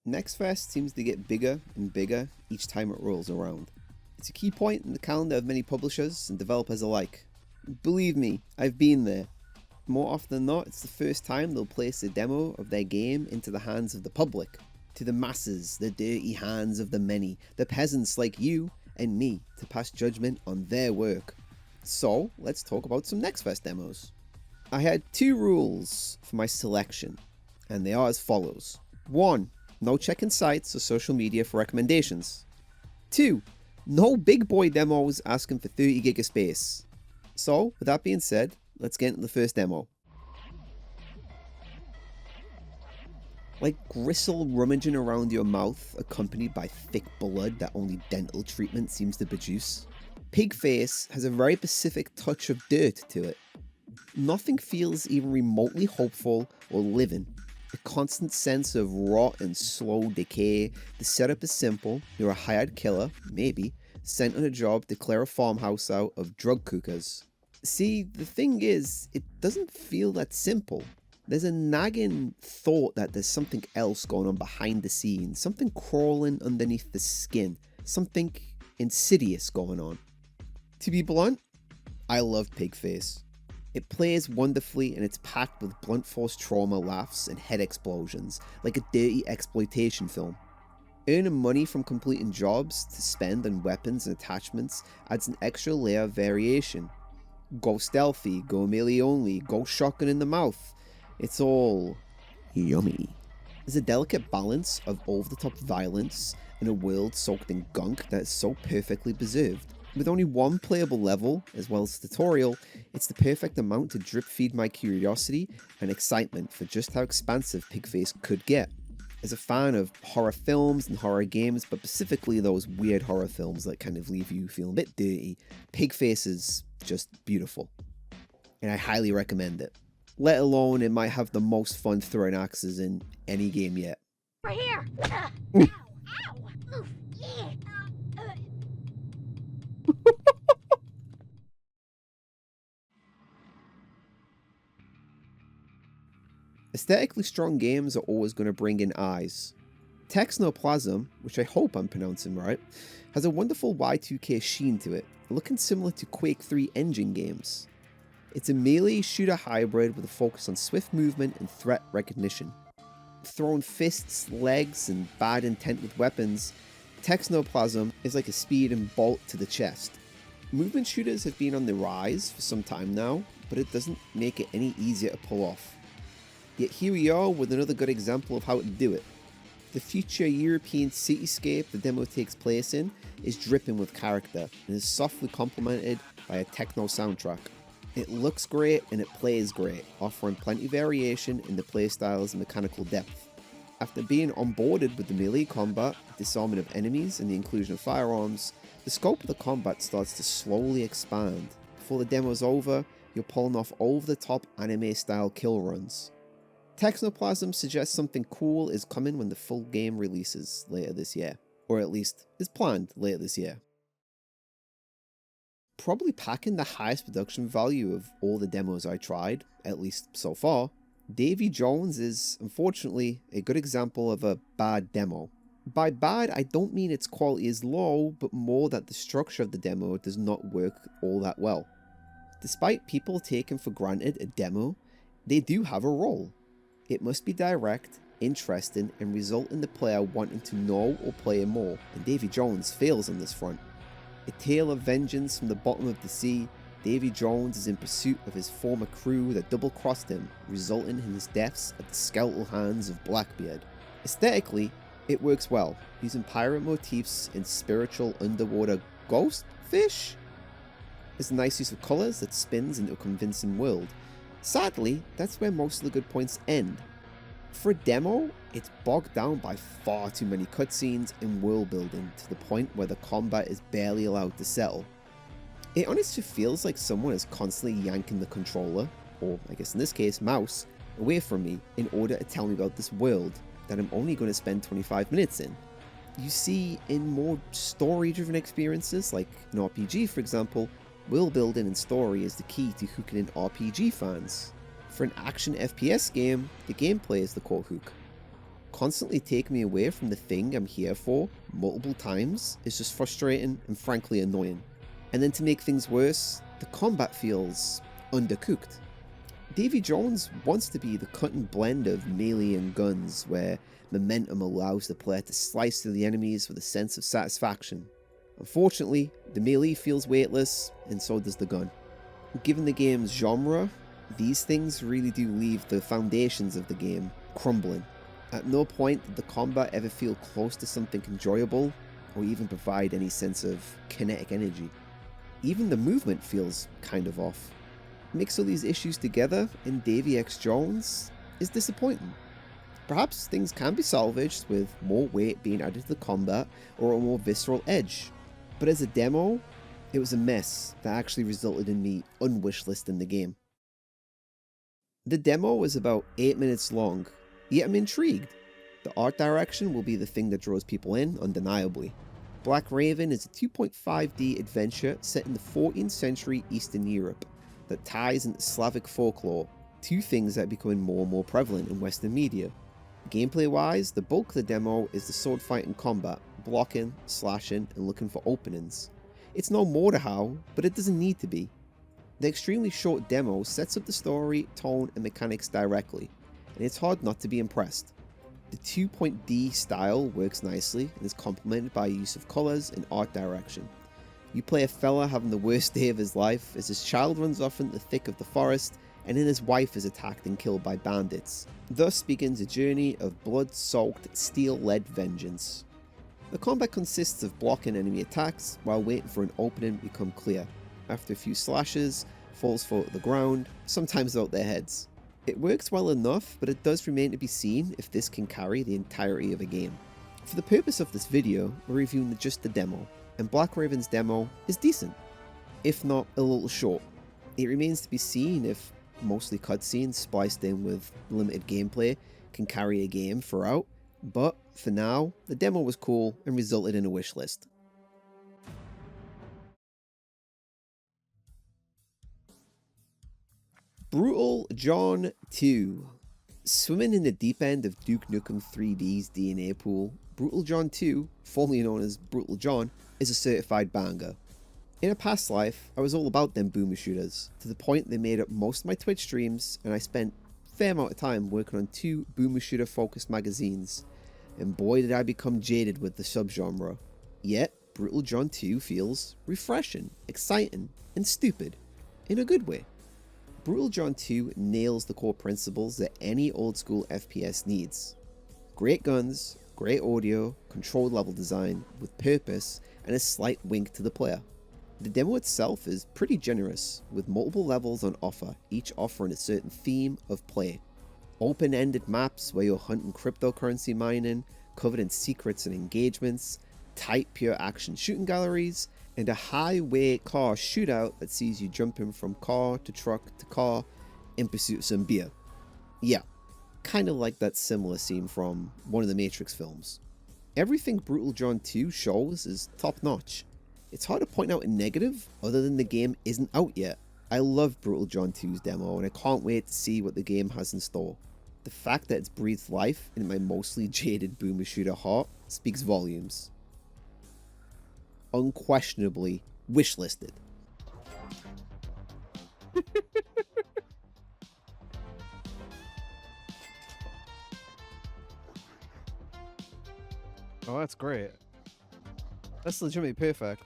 NextFest seems to get bigger and bigger each time it rolls around. It's a key point in the calendar of many publishers and developers alike. Believe me, I've been there. More often than not, it's the first time they'll place a demo of their game into the hands of the public, to the masses, the dirty hands of the many, the peasants like you and me, to pass judgment on their work. So, let's talk about some NextFest demos. I had 2 rules for my selection, and they are as follows. 1. No checking sites or social media for recommendations. 2. No big boy demos asking for 30 gig of space. So, with that being said, let's get into the first demo. Like gristle rummaging around your mouth, accompanied by thick blood that only dental treatment seems to produce, Pigface has a very specific touch of dirt to it. Nothing feels even remotely hopeful or living. A constant sense of rot and slow decay. The setup is simple. You're a hired killer, maybe, sent on a job to clear a farmhouse out of drug cookers. See, the thing is, it doesn't feel that simple. There's a nagging thought that there's something else going on behind the scenes, something crawling underneath the skin, something insidious going on. To be blunt, I love Pigface. It plays wonderfully and it's packed with blunt force trauma laughs and head explosions, like a dirty exploitation film. Earning money from completing jobs to spend on weapons and attachments adds an extra layer of variation. Go stealthy, go melee only, go shotgun in the mouth. It's all yummy. There's a delicate balance of over-the-top violence in a world soaked in gunk that is so perfectly preserved. With only one playable level, as well as a tutorial, it's the perfect amount to drip feed my curiosity and excitement for just how expansive Pigface could get. As a fan of horror films and horror games, but specifically those weird horror films that kind of leave you feeling a bit dirty, Pigface is just beautiful. And I highly recommend it. Let alone it might have the most fun throwing axes in any game yet. Right here! Ow! Ow! Oof, yeah. Aesthetically strong games are always going to bring in eyes. Technoplasm, which I hope I'm pronouncing right, has a wonderful Y2K sheen to it, looking similar to Quake 3 engine games. It's a melee shooter hybrid with a focus on swift movement and threat recognition. Throwing fists, legs, and bad intent with weapons, Technoplasm is like a speed and bolt to the chest. Movement shooters have been on the rise for some time now, but it doesn't make it any easier to pull off. Yet here we are with another good example of how to do it. The future European cityscape the demo takes place in is dripping with character and is softly complemented by a techno soundtrack. It looks great and it plays great, offering plenty of variation in the playstyle's mechanical depth. After being onboarded with the melee combat, disarming of enemies and the inclusion of firearms, the scope of the combat starts to slowly expand. Before the demo's over, you're pulling off over-the-top anime-style kill runs. Technoplasm suggests something cool is coming when the full game releases later this year, or at least is planned later this year. Probably packing the highest production value of all the demos I tried, at least so far, Davy Jones is, unfortunately, a good example of a bad demo. By bad, I don't mean its quality is low, but more that the structure of the demo does not work all that well. Despite people taking for granted a demo, they do have a role. It must be direct, interesting, and result in the player wanting to know or play more, and Davy Jones fails on this front. A tale of vengeance from the bottom of the sea, Davy Jones is in pursuit of his former crew that double-crossed him, resulting in his deaths at the skeletal hands of Blackbeard. Aesthetically, it works well, using pirate motifs and spiritual underwater ghost fish. There's a nice use of colours that spins into a convincing world. Sadly, that's where most of the good points end. For a demo, it's bogged down by far too many cutscenes and world building to the point where the combat is barely allowed to settle. It honestly feels like someone is constantly yanking the controller, or I guess in this case mouse, away from me in order to tell me about this world that I'm only going to spend 25 minutes in. You see, in more story-driven experiences like an RPG for example, world building and story is the key to hooking in RPG fans. For an action FPS game, the gameplay is the core hook. constantly taking me away from the thing I'm here for multiple times is just frustrating and frankly annoying. And then to make things worse, the combat feels undercooked. Davy Jones wants to be the cut and blend of melee and guns, where momentum allows the player to slice through the enemies with a sense of satisfaction. Unfortunately, the melee feels weightless, and so does the gun. Given the game's genre, these things really do leave the foundations of the game crumbling. At no point did the combat ever feel close to something enjoyable, or even provide any sense of kinetic energy. Even the movement feels kind of off. Mix all these issues together in Davy X Jones is disappointing. Perhaps things can be salvaged with more weight being added to the combat or a more visceral edge, but as a demo, it was a mess that actually resulted in me unwishlisting the game. The demo was about 8 minutes long, yet I'm intrigued. The art direction will be the thing that draws people in, undeniably. Black Raven is a 2.5D adventure set in the 14th century Eastern Europe that ties into Slavic folklore, two things that are becoming more and more prevalent in Western media. Gameplay wise, the bulk of the demo is the sword fighting combat, blocking, slashing, and looking for openings. It's no Mortarhow, but it doesn't need to be. The extremely short demo sets up the story, tone, and mechanics directly, and it's hard not to be impressed. The 2.D style works nicely and is complemented by use of colours and art direction. You play a fella having the worst day of his life as his child runs off into the thick of the forest and then his wife is attacked and killed by bandits. Thus begins a journey of blood-soaked, steel-led vengeance. The combat consists of blocking enemy attacks while waiting for an opening to become clear. After a few slashes, foes fall to the ground, sometimes without their heads. It works well enough, but it does remain to be seen if this can carry the entirety of a game. For the purpose of this video, we're reviewing just the demo, and Black Raven's demo is decent, if not a little short. It remains to be seen if mostly cutscenes spliced in with limited gameplay can carry a game throughout, but for now, the demo was cool and resulted in a wishlist. Brutal John 2. Swimming in the deep end of Duke Nukem 3D's DNA pool, Brutal John 2, formerly known as Brutal John, is a certified banger. In a past life, I was all about them boomer shooters, to the point they made up most of my Twitch streams, and I spent a fair amount of time working on 2 boomer shooter focused magazines, and boy did I become jaded with the subgenre. Yet, Brutal John 2 feels refreshing, exciting, and stupid, in a good way. Brutal John 2 nails the core principles that any old school FPS needs. Great guns, great audio, controlled level design with purpose, and a slight wink to the player. The demo itself is pretty generous, with multiple levels on offer, each offering a certain theme of play. Open-ended maps where you're hunting cryptocurrency mining, covered in secrets and engagements, tight pure action shooting galleries, and a highway car shootout that sees you jumping from car to truck to car in pursuit of some beer. Yeah, kind of like that similar scene from one of the Matrix films. Everything Brutal John 2 shows is top notch. It's hard to point out a negative other than the game isn't out yet. I love Brutal John 2's demo and I can't wait to see what the game has in store. The fact that it's breathed life in my mostly jaded boomer shooter heart speaks volumes. Unquestionably wishlisted. Oh, that's great. That's legitimately perfect.